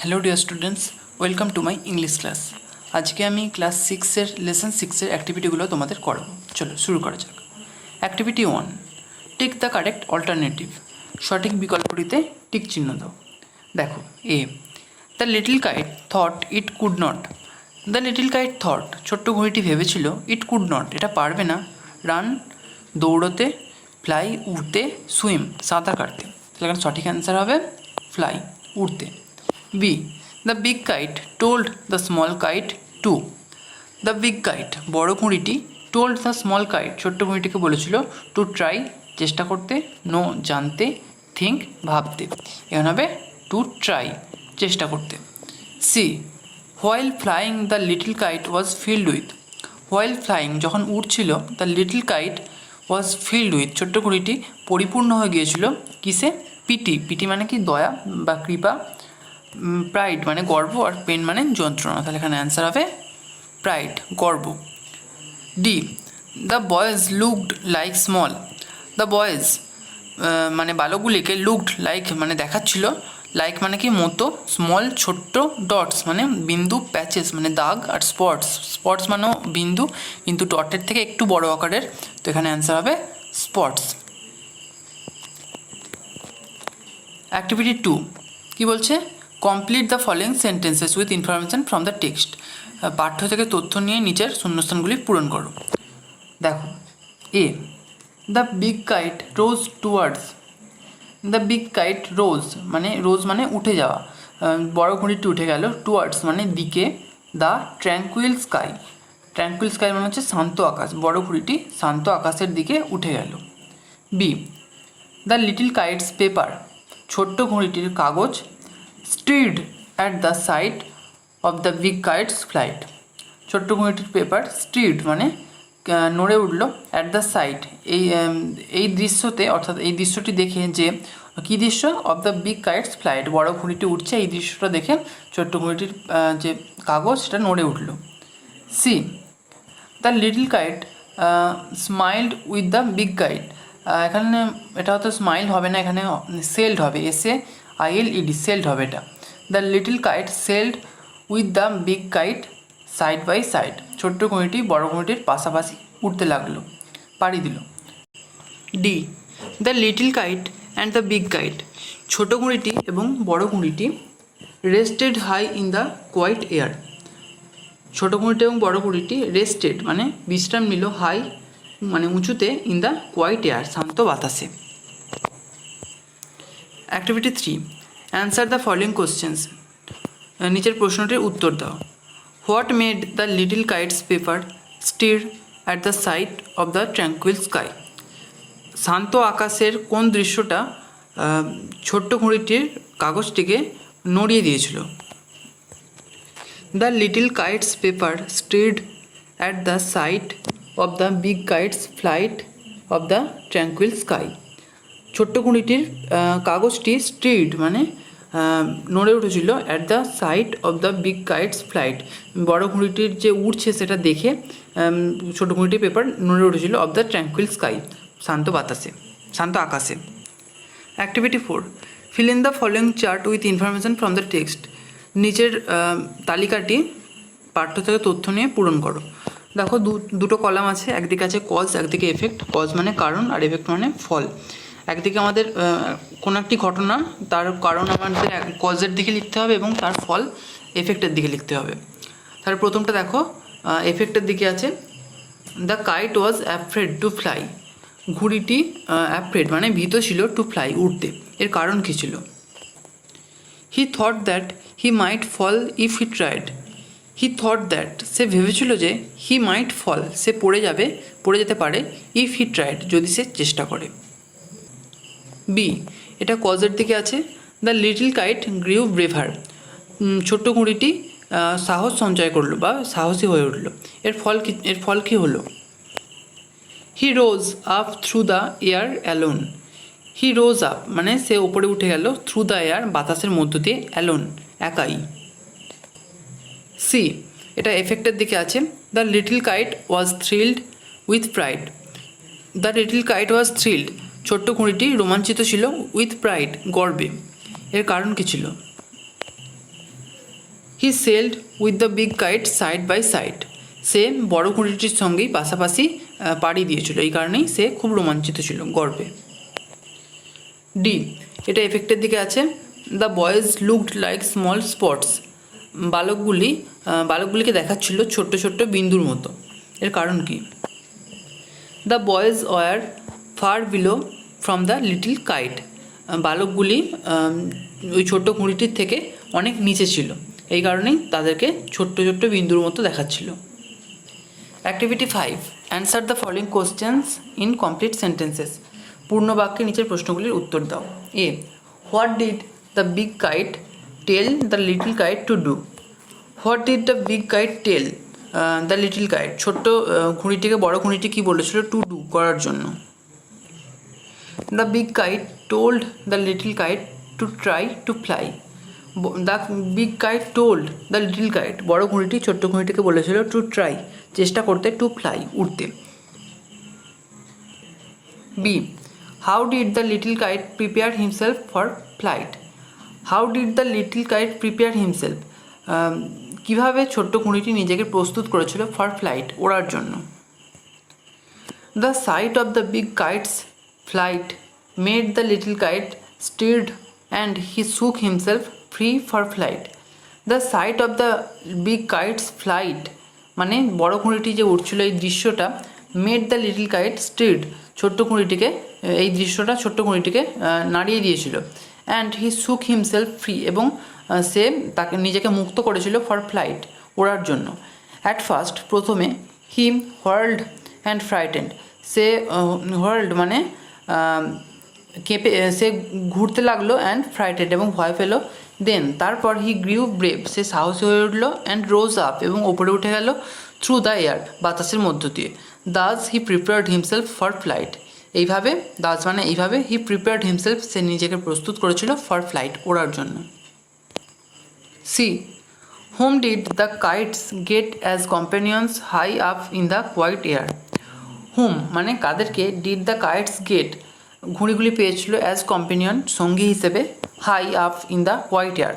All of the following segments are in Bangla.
Hello dear students, welcome to my English class. আজকে আমি ক্লাস 6-এর লেসন 6-এর অ্যাক্টিভিটিগুলো তোমাদের করাবো। চলো শুরু করা যাক। Activity 1, tick the correct alternative. সঠিক বিকল্পটিতে টিক চিহ্ন দাও। দেখো, A, the little kite thought it could not. The little kite thought, ছোট্ট ঘড়িটি ভেবেছিল, ইট কুড নট, এটা পারবে না, রান, দৌড়তে, ফ্লাই, উড়তে, সুইম, সাঁতার কাটতে। তাহলে এখানে সঠিক অ্যান্সার হবে ফ্লাই, উড়তে। B, the big kite told the small kite to. The big kite, বড় ঘুড়িটি, টোল্ড দ্য স্মল কাইট, ছোট্ট ঘুড়িটিকে বলেছিল, টু ট্রাই, চেষ্টা করতে, নো, জানতে, থিঙ্ক, ভাবতে। এখানে হবে টু ট্রাই, চেষ্টা করতে। See, while flying the little kite was filled with. While flying, যখন উড়ছিল, the little kite was filled with, ছোট্ট ঘুড়িটি পরিপূর্ণ হয়ে গিয়েছিল কিসে? পিটি, পিটি মানে কি? দয়া বা কৃপা। প্রাইড মানে গর্ব, আর পেন মানে যন্ত্রণা। তাহলে এখানে অ্যান্সার হবে প্রাইড, গর্ব। D, the boys looked like small. The boys মানে বালকগুলিকে, লুকড লাইক মানে দেখাচ্ছিল, লাইক মানে কি? মতো, স্মল ছোট্ট, ডটস মানে বিন্দু, প্যাচেস মানে দাগ, আর স্পটস, স্পটস মানেও বিন্দু কিন্তু ডটের থেকে একটু বড় আকারের। তো এখানে অ্যান্সার হবে স্পটস। অ্যাক্টিভিটি 2 কী বলছে? Complete the following sentences with information from the text. পাঠ্য থেকে তথ্য নিয়ে নিচের শূন্যস্থানগুলি পূরণ করো। দেখো, A, the big kite rose towards. The big kite rose মানে উঠে যাওয়া, বড় ঘুড়িটি উঠে গেল, টুয়ার্ডস মানে দিকে, the tranquil sky, tranquil sky মানে হচ্ছে শান্ত আকাশ, বড় ঘুড়িটি শান্ত আকাশের দিকে উঠে গেল। B, the little kite's paper, ছোট্ট ঘুড়িটির কাগজ, stayed at the side of the big kite's flight, ছোট্ট ঘুড়িটির পেপার, স্টিড মানে নড়ে উঠল, অ্যাট দ্য সাইড এই দৃশ্যতে, অর্থাৎ এই দৃশ্যটি দেখে, যে কী দৃশ্য? Of the big kite's flight, বড় ঘুড়িটি উঠছে, এই দৃশ্যটা দেখে ছোট্ট ঘুড়িটির যে কাগজ সেটা নড়ে উঠল। C, the little kite smiled with the big kite. এখানে এটা হয়তো স্মাইল হবে না, এখানে সেলড হবে, SAILED, সেলড হবে এটা। The little kite sailed with the big kite side by side, ছোট্ট ঘুড়িটি বড় ঘুড়িটির পাশাপাশি উঠতে লাগলো, পাড়ি দিল। D, the little kite and the big kite, ছোটো ঘুড়িটি এবং বড় ঘুড়িটি rested high in the quiet air, ছোটো ঘুড়িটি এবং বড় ঘুড়িটি রেস্টেড মানে বিশ্রাম নিল, হাই মানে উঁচুতে, ইন দ্য কোয়াইট এয়ার শান্ত বাতাসে। Activity 3, answer the following questions, নিচের প্রশ্নটির উত্তর দাও। What made the little kite's paper stir at the side of the tranquil sky, শান্ত আকাশের কোন দৃশ্যটা ছোট্ট ঘুড়িটির কাগজটিকে নড়িয়ে দিয়েছিল? The little kite's paper stirred at the side of the big kite's flight of the tranquil sky, ছোট্ট ঘুড়িটির কাগজটি স্টিড মানে নড়ে উঠেছিল, at the side of the big kite's flight, বড় ঘুড়িটির যে উঠছে সেটা দেখে ছোটো ঘুড়িটির পেপার নড়ে উঠেছিল, অফ দ্য ট্র্যাঙ্কুইল স্কাই, শান্ত বাতাসে, শান্ত আকাশে। Activity 4, fill in the following chart with information from the text, নিচের তালিকাটি পাঠ্য থেকে তথ্য নিয়ে পূরণ করো। দেখো, দুটো কলাম আছে, একদিকে আছে কজ, একদিকে এফেক্ট। কজ মানে কারণ, আর এফেক্ট মানে ফল। একদিকে আমাদের কোনো একটি ঘটনা, তার কারণ আমাদের কজের দিকে লিখতে হবে এবং তার ফল এফেক্টের দিকে লিখতে হবে। তাহলে প্রথমটা দেখো, এফেক্টের দিকে আছে, the kite was afraid to fly, ঘুড়িটি অ্যাফ্রেড মানে ভীত ছিল, টু ফ্লাই উড়তে, এর কারণ কী ছিল? He thought that he might fall if he tried, he thought that সে ভেবেছিল যে, হি মাইট ফল সে পড়ে যেতে পারে, ইফ হি ট্রাইড যদি সে চেষ্টা করে। বি, এটা কজের দিকে আছে, দ্য লিটল কাইট গ্রিউ ব্রেভার, ছোট্ট ঘুড়িটি সাহস সঞ্চয় করলো বা সাহসী হয়ে উঠল, এর ফল কী হলো? He rose up through the air alone, he rose up মানে সে ওপরে উঠে গেল, থ্রু দ্য এয়ার বাতাসের মধ্য দিয়ে, অ্যালোন একাই। সি, এটা এফেক্টের দিকে আছে, the little kite was thrilled with pride, the little kite was thrilled, ছোট্ট ঘুড়িটি রোমাঞ্চিত ছিল, উইথ প্রাইড গর্বে, এর কারণ কী ছিল? He sailed with the big kite side by side. সে বড় ঘুড়িটির সঙ্গেই পাশাপাশি পাড়ি দিয়েছিল, এই কারণেই সে খুব রোমাঞ্চিত ছিল গর্বে। ডি, এটা এফেক্টের দিকে আছে। The boys looked like small spots. বালকগুলিকে দেখাচ্ছিল ছোট্ট ছোট্ট বিন্দুর মতো। এর কারণ কি? The boys were far below from the little kite. বালকগুলি ওই ছোট্ট ঘুড়িটির থেকে অনেক নিচে ছিল, এই কারণেই তাদেরকে ছোট্ট ছোট্ট বিন্দুর মতো দেখাচ্ছিল। Activity 5, answer the following questions in complete sentences. পূর্ণ বাক্যে নিচের প্রশ্নগুলির উত্তর দাও। A, what did the big kite tell the little kite to do? What did the big kite tell the little kite? ছোট্ট ঘুড়িটিকে বড় ঘুড়িটি কী বলেছিল? টু ডু, করার জন্য। The big kite told the little kite to try to fly. The big kite told the little kite, বড় ঘুড়িটি ছোট্ট ঘুড়িটিকে বলেছিল টু ট্রাই, চেষ্টা করতে, টু ফ্লাই, উড়তে। B, how did the little kite prepare himself for flight? How did the little kite prepare himself? কীভাবে ছোট্ট ঘুড়িটি নিজেকে প্রস্তুত করেছিল ফর ফ্লাইট, ওড়ার জন্য। The sight of the big kite's flight made the little kite stirred and he shook himself free for flight. The sight of the big kite's flight মানে বড় ঘুড়িটি যে উঠছিল, এই দৃশ্যটা made the little kite stirred, ছোট্ট ঘুড়িটিকে, এই দৃশ্যটা ছোট্ট ঘুড়িটিকে নাড়িয়ে দিয়েছিল। And he shook himself free, এবং সে তাকে নিজেকে মুক্ত করেছিল ফর ফ্লাইট, ওড়ার জন্য। অ্যাট ফার্স্ট, প্রথমে, হিম হোয়ার্ল্ড অ্যান্ড ফ্রাইটেন্ড, সে হোয়ার্ল্ড মানে কেঁপে, সে ঘুরতে লাগলো, অ্যান্ড ফ্রাইটেন্ড এবং ভয় পেল। দেন তারপর হি গ্রিউ ব্রেভ, সে সাহসী হয়ে উঠল, অ্যান্ড রোজ আপ এবং ওপরে উঠে গেল, থ্রু দ্য এয়ার, বাতাসের মধ্য দিয়ে। দাস হি প্রিপেয়ার্ড হিমসেলফ ফর ফ্লাইট, এইভাবে, দাস মানে এইভাবে, হি প্রিপেয়ার্ড হিমসেলফ, সে নিজেকে প্রস্তুত করেছিল ফর ফ্লাইট, ওড়ার জন্য। C, whom did the kites get as companions high up in the quiet air? Hmm মানে কাদেরকে, ডিড দ্য কাইটস গেট, ঘুড়িগুলি পেয়েছিল, অ্যাজ কম্পেনিয়ন, সঙ্গী হিসেবে, high up in the white air,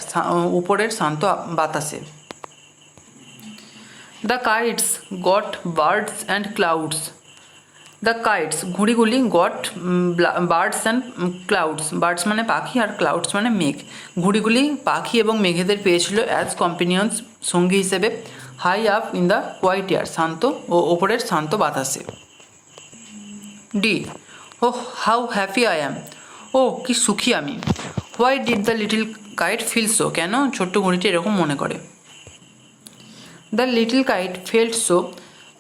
উপরের শান্ত বাতাসে। The kites got birds and clouds. The kites, ঘুড়িগুলি, got birds and clouds, birds মানে পাখি আর ক্লাউডস মানে মেঘ, ঘুড়িগুলি পাখি এবং মেঘেদের পেয়েছিল অ্যাজ কম্পেনিয়ন্স, সঙ্গী হিসেবে, high up in the white air, শান্ত ও ওপরের শান্ত বাতাসে। D, O how happy I am, ও কি সুখী আমি। Why did the little kite feel so, কেন ছোট্ট ঘুড়িটি এরকম মনে করে। The little kite felt so,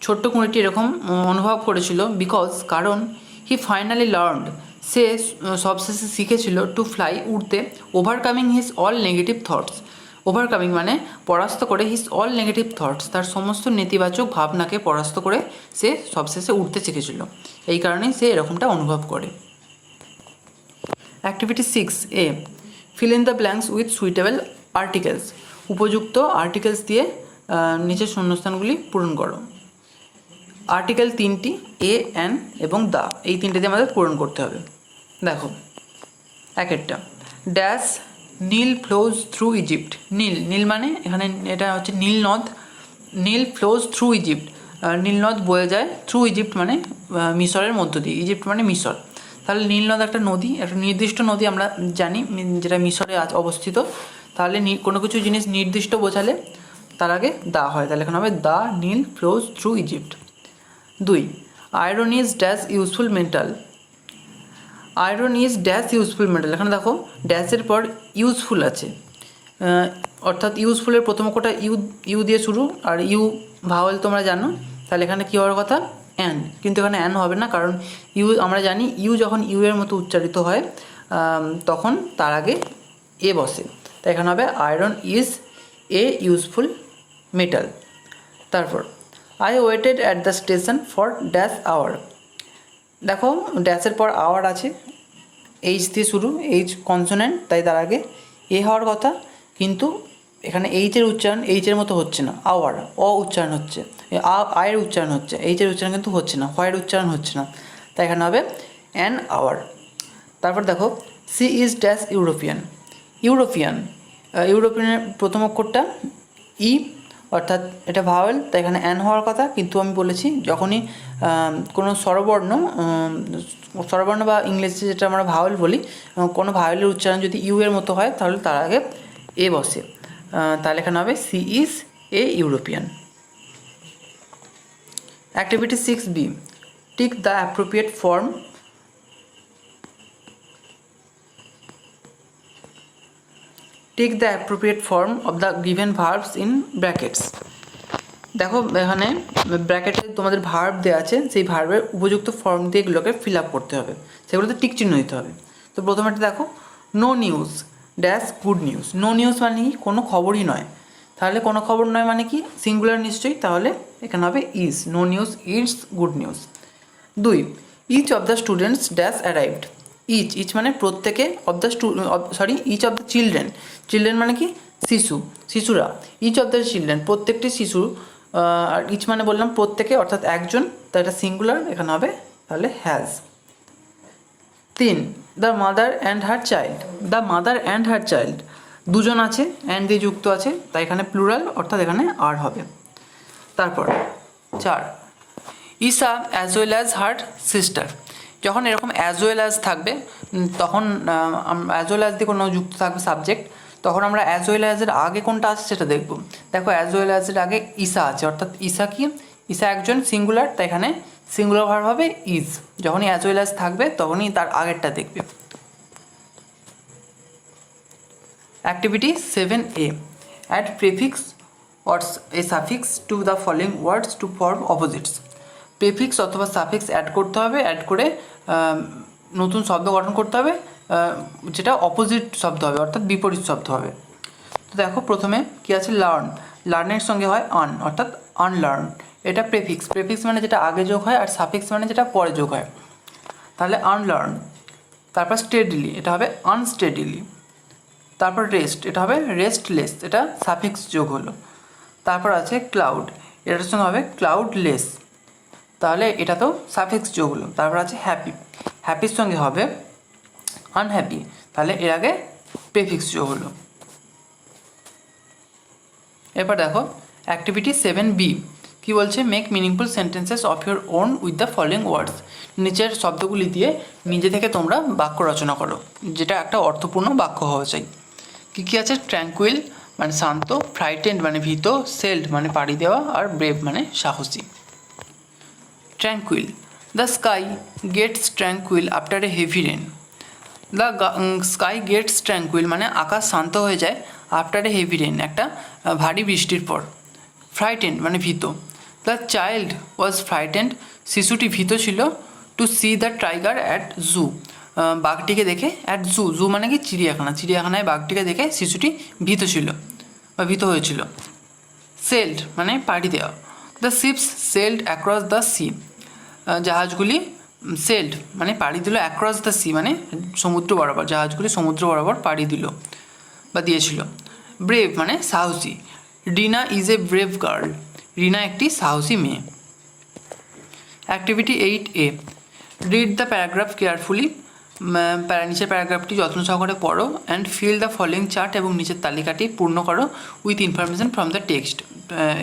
ছোট্ট ঘুড়িটি এরকম অনুভব করেছিল, বিকজ, কারণ, হি ফাইনালি লার্নড, সে সবশেষে শিখেছিল, টু ফ্লাই, উড়তে, overcoming his all negative thoughts, overcoming মানে পরাস্ত করে, হিজ অল নেগেটিভ থটস, তার সমস্ত নেতিবাচক ভাবনাকে পরাস্ত করে সে সবশেষে উঠতে শিখেছিল, এই কারণেই সে এরকমটা অনুভব করে। Activity 6 A, fill in the blanks with suitable articles. উপযুক্ত আর্টিকেলস দিয়ে নিচের শূন্যস্থানগুলি পূরণ করো। আর্টিকেল 3টি, এ, অ্যান এবং দ্য, এই 3টে দিয়ে আমাদের পূরণ করতে হবে। দেখো এক একটা, ড্যাশ নীল ফ্লোজ থ্রু ইজিপ্ট। নীল, নীল মানে এখানে এটা হচ্ছে নীল নদ, নীল ফ্লোজ থ্রু ইজিপ্ট, নীল নদ বয়ে যায়, থ্রু ইজিপ্ট মানে মিশরের মধ্য দিয়ে, ইজিপ্ট মানে মিশর, তাহলে নীল নদ একটা নদী, একটা নির্দিষ্ট নদী আমরা জানি যেটা মিশরে অবস্থিত, তাহলে কোনো কিছু জিনিস নির্দিষ্ট বোঝালে তার আগে দা হয়, তাহলে এখানে হবে the Nile flows through Egypt. 2, iron is dash useful metal. Iron is dash useful metal, এখানে দেখো ড্যাশের পর ইউজফুল আছে, অর্থাৎ ইউজফুলের প্রথম অক্ষরটা ইউ দিয়ে শুরু, আর ইউ ভাওয়েল তোমরা জানো, তাহলে এখানে কী হওয়ার কথা, অ্যান, কিন্তু এখানে অ্যান হবে না, কারণ ইউ আমরা জানি ইউ যখন ইউ এর মতো উচ্চারিত হয় তখন তার আগে এ বসে, তাই এখানে হবে iron is a useful metal. তারপর I waited at the station for dash hour. দেখো ড্যাশের পর আওয়ার আছে, এইচ দিয়ে শুরু, এইচ কনসোনেন্ট, তাই তার আগে এ হওয়ার কথা, কিন্তু এখানে এইচের উচ্চারণ এইচের মতো হচ্ছে না, আওয়ার, অ উচ্চারণ হচ্ছে, আয়ের উচ্চারণ হচ্ছে, এইচের উচ্চারণ কিন্তু হচ্ছে না, হোয়াইয়ের উচ্চারণ হচ্ছে না, তাই এখানে হবে অ্যান আওয়ার। তারপর দেখো সি ইজ ড্যাশ ইউরোপিয়ান। ইউরোপিয়ানের প্রথম অক্ষরটা ই, অর্থাৎ এটা ভাওয়েল, তাই এখানে অ্যান হওয়ার কথা, কিন্তু আমি বলেছি যখনই কোনো স্বরবর্ণ বা ইংলিশে যেটা আমরা ভাওয়েল বলি, কোনো ভাওয়েলের উচ্চারণ যদি ইউ এর মতো হয় তাহলে তার আগে এ বসে, তাহলে এখানে হবে she is a European. Activity 6B, tick the appropriate form take the appropriate form of the given verbs in brackets. দেখো এখানে ব্র্যাকেটে তোমাদের ভার্ব দেওয়া আছে, সেই ভার্বের উপযুক্ত ফর্ম দিয়ে এগুলোকে ফিল আপ করতে হবে, সেগুলোতে টিক চিহ্ন দিতে হবে। তো প্রথমে দেখো, no news dash good news. No news মানে কি? কোনো খবরই নয়। তাহলে কোনো খবর নয় মানে কি? সিঙ্গুলার নিশ্চয়ই, তাহলে এখানে হবে is. No news is good news. 2, each of the students dash arrived. Each মানে প্রত্যেকে, of the each of the children. Children মানে কি? শিশুরা। ইচ অফ দ্য চিলড্রেন প্রত্যেকটি শিশু, আর ইচ মানে বললাম প্রত্যেকে, অর্থাৎ একজন, তো এটা সিঙ্গুলার, এখানে হবে তাহলে has. 3, the mother and her child. The mother and her child, দুজন আছে, অ্যান্ড দিয়ে যুক্ত আছে, তাই এখানে প্লুরাল, অর্থাৎ এখানে আর হবে। তারপর 4, Isa as well as her sister. যখন এরকম অ্যাজ ওয়েল অ্যাজ থাকবে, তখন অ্যাজ ওয়েল অ্যাজ দিয়ে কোনো যুক্ত থাকবে সাবজেক্ট, তখন আমরা অ্যাজ ওয়েল অ্যাজের আগে কোনটা আছে সেটা দেখব। দেখো অ্যাজ ওয়েল অ্যাজের আগে ইসা আছে, অর্থাৎ ইসা কি? ইসা একজন, সিঙ্গুলার, তাই এখানে সিঙ্গুলার ভার্ব হবে ইজ। যখনই অ্যাজ ওয়েল অ্যাজ থাকবে তখনই তার আগেরটা দেখবে। Activity 7A, add prefix or a suffix to the following words to form opposites. Prefix অথবা সাফিক্স অ্যাড করতে হবে, অ্যাড করে নতুন শব্দ গঠন করতে হবে, যেটা অপোজিট শব্দ হবে, অর্থাৎ বিপরীত শব্দ হবে। তো দেখো প্রথমে কী আছে? লার্ন। লার্নের সঙ্গে হয় আন, অর্থাৎ আনলার্ন। এটা প্রেফিক্স। প্রেফিক্স মানে যেটা আগে যোগ হয়, আর সাফিক্স মানে যেটা পরে যোগ হয়। তাহলে আনলার্ন। তারপর স্টেডিলি, এটা হবে আনস্টেডিলি। তারপর রেস্ট, এটা হবে রেস্টলেস, এটা সাফিক্স যোগ হলো। তারপর আছে ক্লাউড, এটার সঙ্গে হবে ক্লাউডলেস, তাহলে এটা তো সাফিক্স যোগ হলো। তারপর আছে হ্যাপি, হ্যাপির সঙ্গে হবে আনহ্যাপি, তাহলে এর আগে প্রেফিক্স যোগ হলো। এরপর দেখো অ্যাক্টিভিটি 7B, কি বলছে? Make meaningful sentences of your own with the following ওয়ার্ডস। নিচের শব্দগুলি দিয়ে নিজে থেকে তোমরা বাক্য রচনা করো, যেটা একটা অর্থপূর্ণ বাক্য হওয়া চাই। কী কী আছে? ট্র্যাঙ্কুইল মানে শান্ত, ফ্রাইটেন্ড মানে ভীত, সেল্ড মানে পাড়ি দেওয়া, আর ব্রেভ মানে সাহসী। Tranquil, the sky gets tranquil after a heavy rain. The sky gets tranquil মানে আকাশ শান্ত হয়ে যায় আফটার এ হেভি রেন, একটা ভারী বৃষ্টির পর। ফ্রাইটেন্ড মানে ভীত। দ্য চাইল্ড ওয়াজ ফ্রাইটেন্ড, শিশুটি ভীত ছিল। To see the tiger at zoo, বাঘটিকে দেখে। অ্যাট জু, জু মানে কি? চিড়িয়াখানা। চিড়িয়াখানায় বাঘটিকে দেখে শিশুটি ভীত ছিল বা ভীত হয়েছিল। সেল্ড মানে পাড়ি দেওয়া। The ships sailed across the sea, জাহাজগুলি সেল্ড মানে পাড়ি দিল, অ্যাক্রস দ্য সি মানে সমুদ্র বরাবর, জাহাজগুলি সমুদ্র বরাবর পাড়ি দিল বা দিয়েছিল। ব্রেভ মানে সাহসী। Rina is a brave girl, Rina একটি সাহসী মেয়ে। Activity 8A, read the paragraph carefully. নিচের প্যারাগ্রাফটি যত্ন সহকারে পড়ো and fill the following chart, এবং নিচের তালিকাটি পূর্ণ করো with information from the text.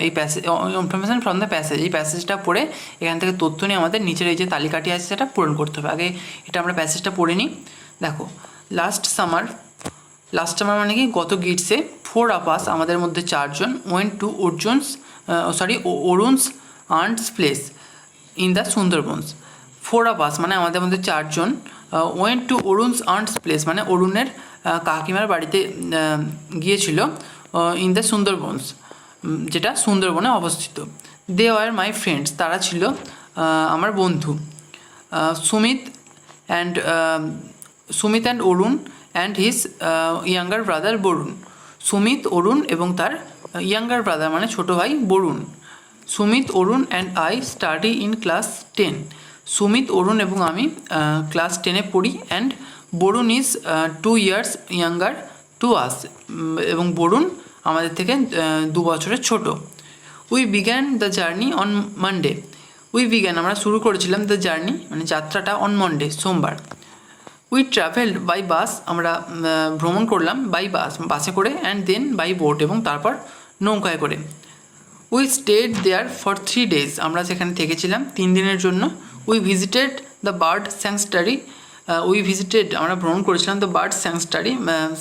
এই passage, information from the passage, এই প্যাসেজটা পড়ে এখান থেকে তথ্য নিয়ে আমাদের নিচের এই যে তালিকাটি আছে সেটা পূরণ করতে হবে। আগে এটা আমরা প্যাসেজটা পড়ে নিই। দেখো, লাস্ট সামার মানে কি? গত গ্রীষ্মে 4 of us, আমাদের মধ্যে 4 জন, went to Arun's aunt's place in the Sundarbans. 4 of us মানে আমাদের মধ্যে 4 জন, went to Arun's aunt's place মানে অরুণের কাকিমার বাড়িতে গিয়েছিল, ইন দ্য সুন্দরবনস যেটা সুন্দরবনে অবস্থিত। দে ওয়ার মাই ফ্রেন্ডস, তারা ছিল আমার বন্ধু। Sumit and Arun and his younger brother Barun. Sumit, Arun এবং তার ইয়াঙ্গার ব্রাদার মানে ছোটো ভাই Barun. Sumit, Arun and I study in class 10। Sumit, Arun এবং আমি ক্লাস 10-এ পড়ি। And Barun is 2 years younger to us, এবং বরুণ আমাদের থেকে 2 বছরের ছোট। We began the journey on Monday. আমরা শুরু করেছিলাম দ্য জার্নি মানে যাত্রাটা, অন মনডে সোমবার। উই ট্রাভেলড বাই বাস, আমরা ভ্রমণ করলাম বাই বাসে করে। অ্যান্ড দেন বাই বোট, এবং তারপর নৌকায় করে। We stayed there for 3 days, আমরা সেখানে থেকেছিলাম 3 দিনের জন্য। We visited the bird sanctuary, আমরা ভ্রমণ করেছিলাম দ্য বার্ড স্যাংচুয়ারি।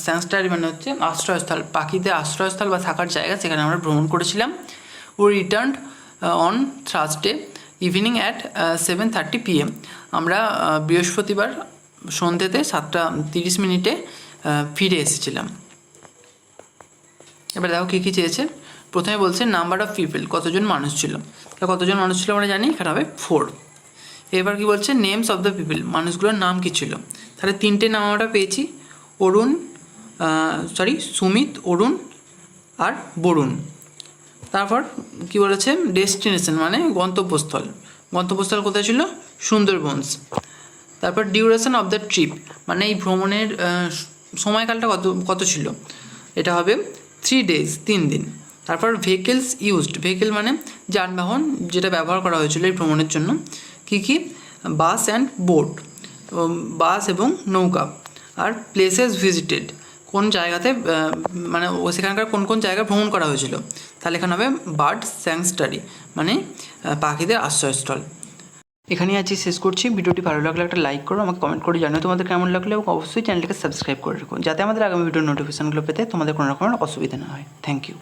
স্যাংচুয়ারি মানে হচ্ছে আশ্রয়স্থল, পাখিদের আশ্রয়স্থল বা থাকার জায়গা, সেখানে আমরা ভ্রমণ করেছিলাম। We returned on Thursday evening at 7:30 PM, আমরা বৃহস্পতিবার সন্ধ্যেতে 7:30 ফিরে এসেছিলাম। এবার দেখো কী কী চেয়েছে। প্রথমে বলছে নাম্বার অফ পিপল, কতজন মানুষ ছিল। কতজন মানুষ ছিল আমরা জানি, এখানে হবে 4। এবার কি বলছে নেমস অফ দ্য পিপল, মানুষগুলোর নাম কী ছিল। তাহলে 3টে নাম আমরা পেয়েছি, সুমিত, অরুণ আর বরুণ। তারপর কি বলেছে ডেস্টিনেশন মানে গন্তব্যস্থল, গন্তব্যস্থল কোথায় ছিল, সুন্দরবনস। তারপর ডিউরেশন অফ দ্য ট্রিপ মানে এই ভ্রমণের সময়কালটা কত ছিল, এটা হবে 3 days, 3 দিন। তারপর ভেহিকেলস ইউজড, ভেহিকেল মানে যানবাহন যেটা ব্যবহার করা হয়েছিল এই ভ্রমণের জন্য, কী কী, বাস অ্যান্ড বোট, বাস এবং নৌকা। আর প্লেসেস ভিজিটেড, কোন জায়গাতে মানে সেখানকার কোন কোন জায়গায় ভ্রমণ করা হয়েছিল। তাহলে এখানে হবে বার্ড স্যাংচুয়ারি মানে পাখিদের আশ্রয়স্থল। এখানেই আজকে শেষ করছি। ভিডিওটি ভালো লাগলে একটা লাইক করো, আমাকে কমেন্ট করে জানাও তোমাদের কেমন লাগলো, এবং অবশ্যই চ্যানেলটাকে সাবস্ক্রাইব করে রাখো যাতে আমাদের আগামী ভিডিওর নোটিফিকেশনগুলো পেতে তোমাদের কোনো রকমের অসুবিধা না হয়। Thank you.